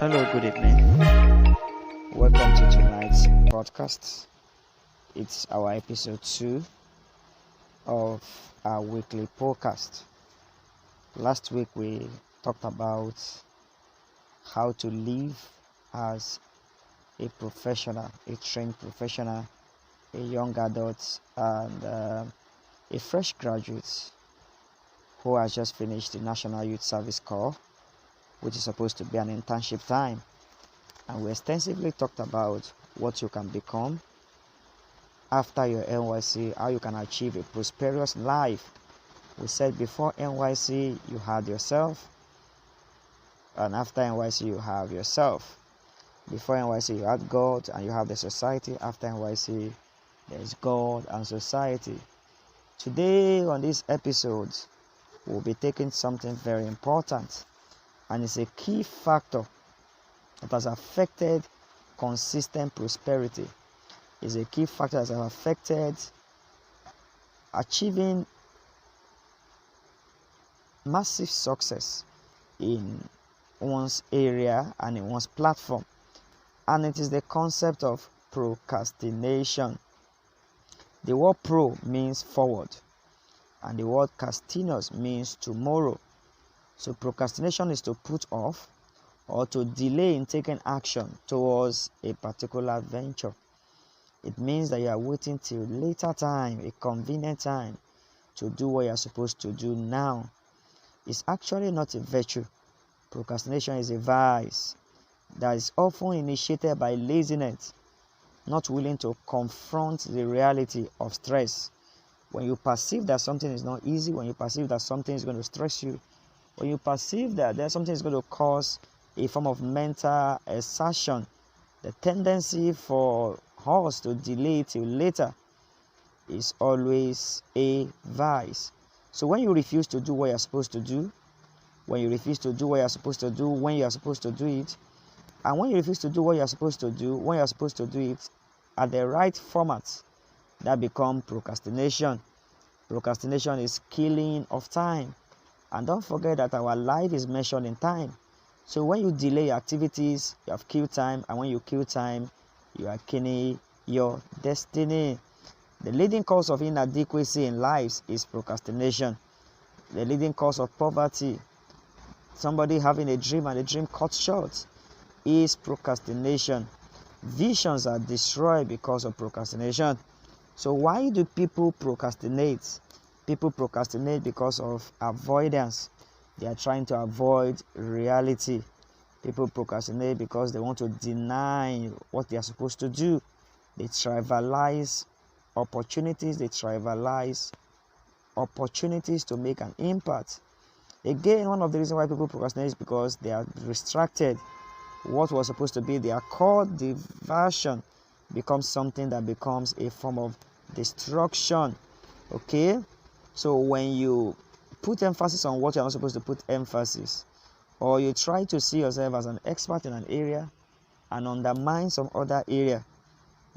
Hello, good evening. Welcome to tonight's podcast. It's our episode 2 of our weekly podcast. Last week we talked about how to live as a professional, a trained professional, a young adult, and a fresh graduate who has just finished the National Youth Service Corps, which is supposed to be an internship time. And we extensively talked about what you can become after your NYC, how you can achieve a prosperous life. We said before NYC you had yourself, and after NYC you have yourself. Before NYC you had God and you have the society. After NYC there's God and society. Today on this episode we'll be taking something very important, and it's a key factor that has affected consistent prosperity. It's a key factor that has affected achieving massive success in one's area and in one's platform. And it is the concept of procrastination. The word pro means forward, and the word castinus means tomorrow. So procrastination is to put off or to delay in taking action towards a particular venture. It means that you are waiting till later time, a convenient time, to do what you are supposed to do now. It's actually not a virtue. Procrastination is a vice that is often initiated by laziness, not willing to confront the reality of stress. When you perceive that something is not easy, when you perceive that something is going to stress you, when you perceive that there's something is going to cause a form of mental exertion, the tendency for us to delay till later is always a vice. So when you refuse to do what you're supposed to do, when you refuse to do what you're supposed to do when you're supposed to do it, and when you refuse to do what you're supposed to do when you're supposed to do it at the right format, that becomes procrastination. Procrastination is killing of time. And don't forget that our life is measured in time. So when you delay activities, you have killed time, and when you kill time, you are killing your destiny. The leading cause of inadequacy in lives is procrastination. The leading cause of poverty, somebody having a dream and the dream cut short, is procrastination. Visions are destroyed because of procrastination. So why do people procrastinate? People procrastinate because of avoidance. They are trying to avoid reality. People procrastinate because they want to deny what they are supposed to do. They trivialize opportunities. They trivialize opportunities to make an impact. Again, one of the reasons why people procrastinate is because they are distracted. What was supposed to be their core diversion becomes something that becomes a form of destruction. Okay? So when you put emphasis on what you're not supposed to put emphasis, or you try to see yourself as an expert in an area and undermine some other area,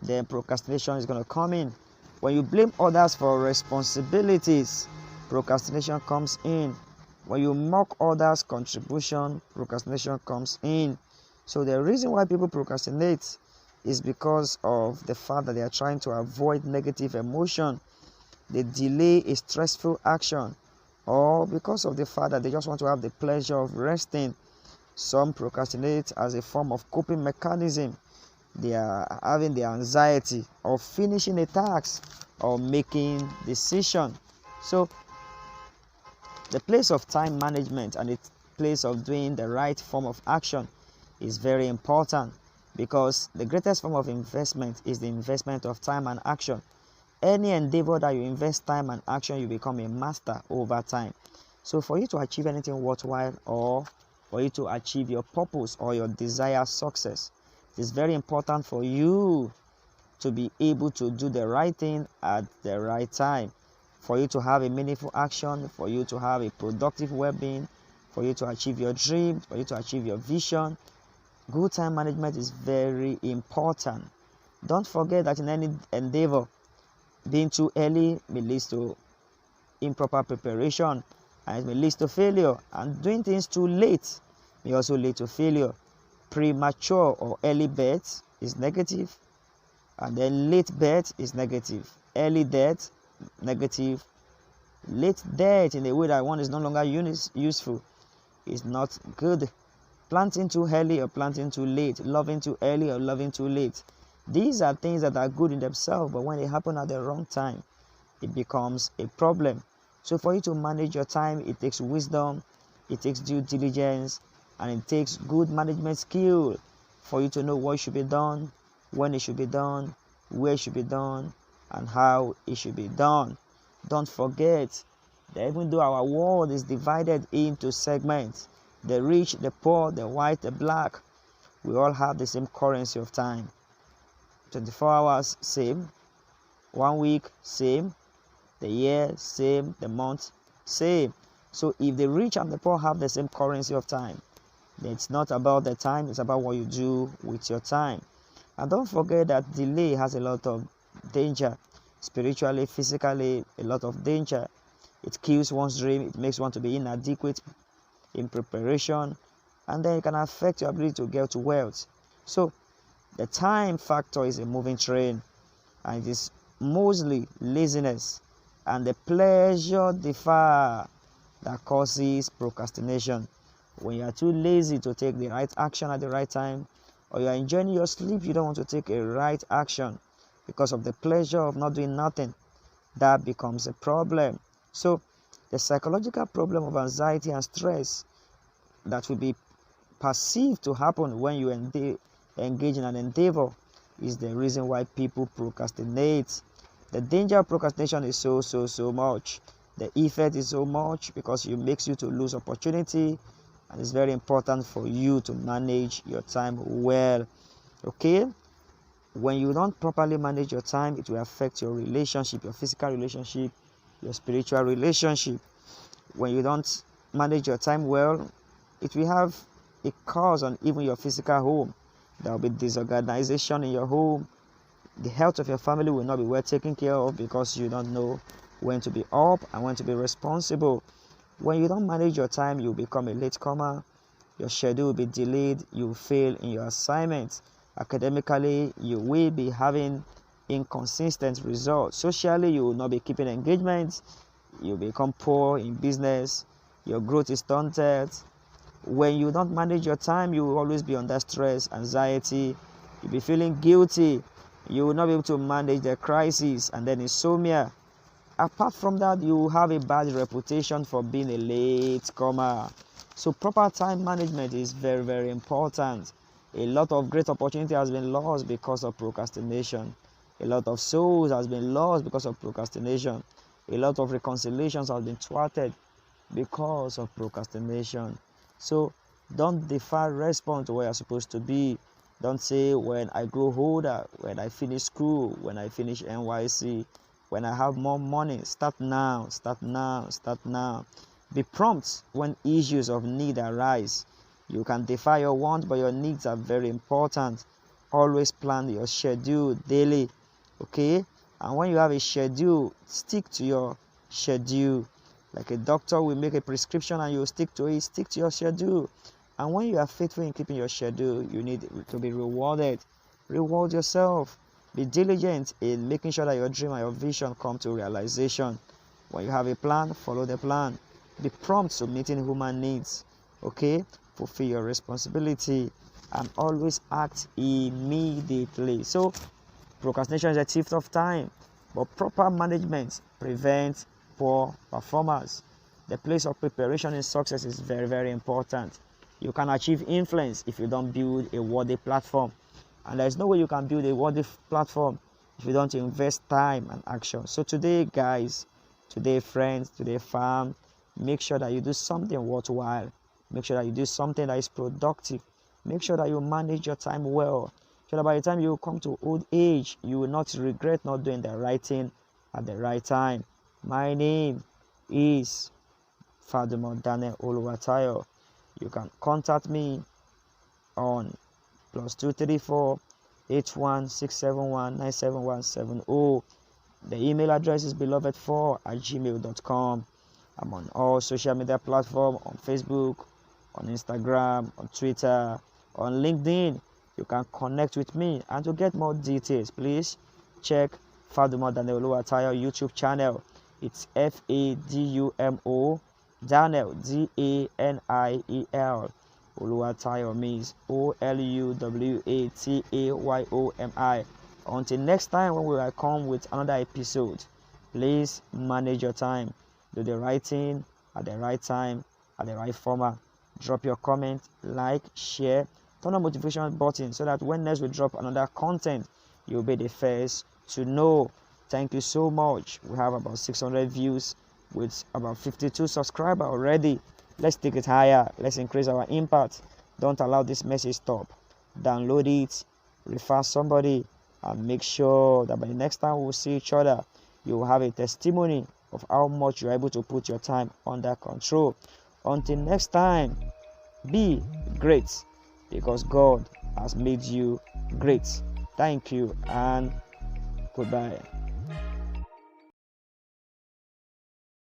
then procrastination is going to come in. When you blame others for responsibilities, procrastination comes in. When you mock others' contribution, procrastination comes in. So the reason why people procrastinate is because of the fact that they are trying to avoid negative emotion. They delay a stressful action, or because of the fact that they just want to have the pleasure of resting. Some procrastinate as a form of coping mechanism. They are having the anxiety of finishing a task or making decision. So the place of time management and the place of doing the right form of action is very important, because the greatest form of investment is the investment of time and action. Any endeavor that you invest time and action, you become a master over time. So for you to achieve anything worthwhile, or for you to achieve your purpose or your desired success, it is very important for you to be able to do the right thing at the right time. For you to have a meaningful action, for you to have a productive well-being, for you to achieve your dreams, for you to achieve your vision, good time management is very important. Don't forget that in any endeavor, being too early may lead to improper preparation, and it may lead to failure. And doing things too late may also lead to failure. Premature or early birth is negative, and then late birth is negative. Early death, negative. Late death in a way that one is no longer useful is not good. Planting too early or planting too late, loving too early or loving too late. These are things that are good in themselves, but when they happen at the wrong time, it becomes a problem. So for you to manage your time, it takes wisdom, it takes due diligence, and it takes good management skill for you to know what should be done, when it should be done, where it should be done, and how it should be done. Don't forget that even though our world is divided into segments, the rich, the poor, the white, the black, we all have the same currency of time. 24 hours, same. 1 week, same. The year, same. The month, same. So if the rich and the poor have the same currency of time, then it's not about the time, it's about what you do with your time. And don't forget that delay has a lot of danger. Spiritually, physically, a lot of danger. It kills one's dream, it makes one to be inadequate in preparation, and then it can affect your ability to get to wealth. So the time factor is a moving train, and it is mostly laziness and the pleasure defer that causes procrastination. When you are too lazy to take the right action at the right time, or you are enjoying your sleep, you don't want to take a right action because of the pleasure of not doing nothing, that becomes a problem. So the psychological problem of anxiety and stress that will be perceived to happen when you engage in an endeavor is the reason why people procrastinate. The danger of procrastination is so much. The effect is so much because it makes you to lose opportunity, and it's very important for you to manage your time well. Okay? When you don't properly manage your time, it will affect your relationship, your physical relationship, your spiritual relationship. When you don't manage your time well, it will have a cause on even your physical home. There will be disorganization in your home. The health of your family will not be well taken care of because you don't know when to be up and when to be responsible. When you don't manage your time, you become a latecomer. Your schedule will be delayed. You will fail in your assignments. Academically, you will be having inconsistent results. Socially, you will not be keeping engagements. You become poor in business. Your growth is stunted. When you don't manage your time, you will always be under stress, anxiety. You'll be feeling guilty. You will not be able to manage the crisis, and then insomnia. Apart from that, you will have a bad reputation for being a late comer. So proper time management is very important. A lot of great opportunity has been lost because of procrastination. A lot of souls has been lost because of procrastination. A lot of reconciliations have been thwarted because of procrastination. So don't defer response to where you're supposed to be. Don't say when I grow older, when I finish school, when I finish NYC, when I have more money. Start now, start now, start now. Be prompt when issues of need arise. You can defer your wants, but your needs are very important. Always plan your schedule daily, okay? And when you have a schedule, stick to your schedule. Like a doctor will make a prescription and you stick to it, stick to your schedule. And when you are faithful in keeping your schedule, you need to be rewarded. Reward yourself. Be diligent in making sure that your dream and your vision come to realization. When you have a plan, follow the plan. Be prompt to meeting human needs. Okay? Fulfill your responsibility and always act immediately. So, procrastination is a thief of time, but proper management prevents poor performance. The place of preparation in success is very important. You can achieve influence if you don't build a worthy platform. And there's no way you can build a worthy platform if you don't invest time and action. So today, guys, today, friends, today, fam, make sure that you do something worthwhile. Make sure that you do something that is productive. Make sure that you manage your time well. So that by the time you come to old age, you will not regret not doing the right thing at the right time. My name is Fadumo Daniel Oluwatayo. You can contact me on +234 816719770. The email address is beloved4@gmail.com. I'm on all social media platforms, on Facebook, on Instagram, on Twitter, on LinkedIn. You can connect with me, and to get more details, please check Fadumo Daniel Oluwatayo YouTube channel. It's FADUMO Daniel DANIEL. Oluwatayo means OLUWATAYOMI. Until next time, when we will come with another episode, please manage your time. Do the right thing at the right time, at the right format. Drop your comment, like, share, turn on notification button so that when next we drop another content, you'll be the first to know. Thank you so much. We have about 600 views with about 52 subscribers already. Let's take it higher. Let's increase our impact. Don't allow this message stop. Download it, refer somebody, and make sure that by the next time we'll see each other, you will have a testimony of how much you're able to put your time under control. Until next time, be great, because God has made you great. Thank you and goodbye.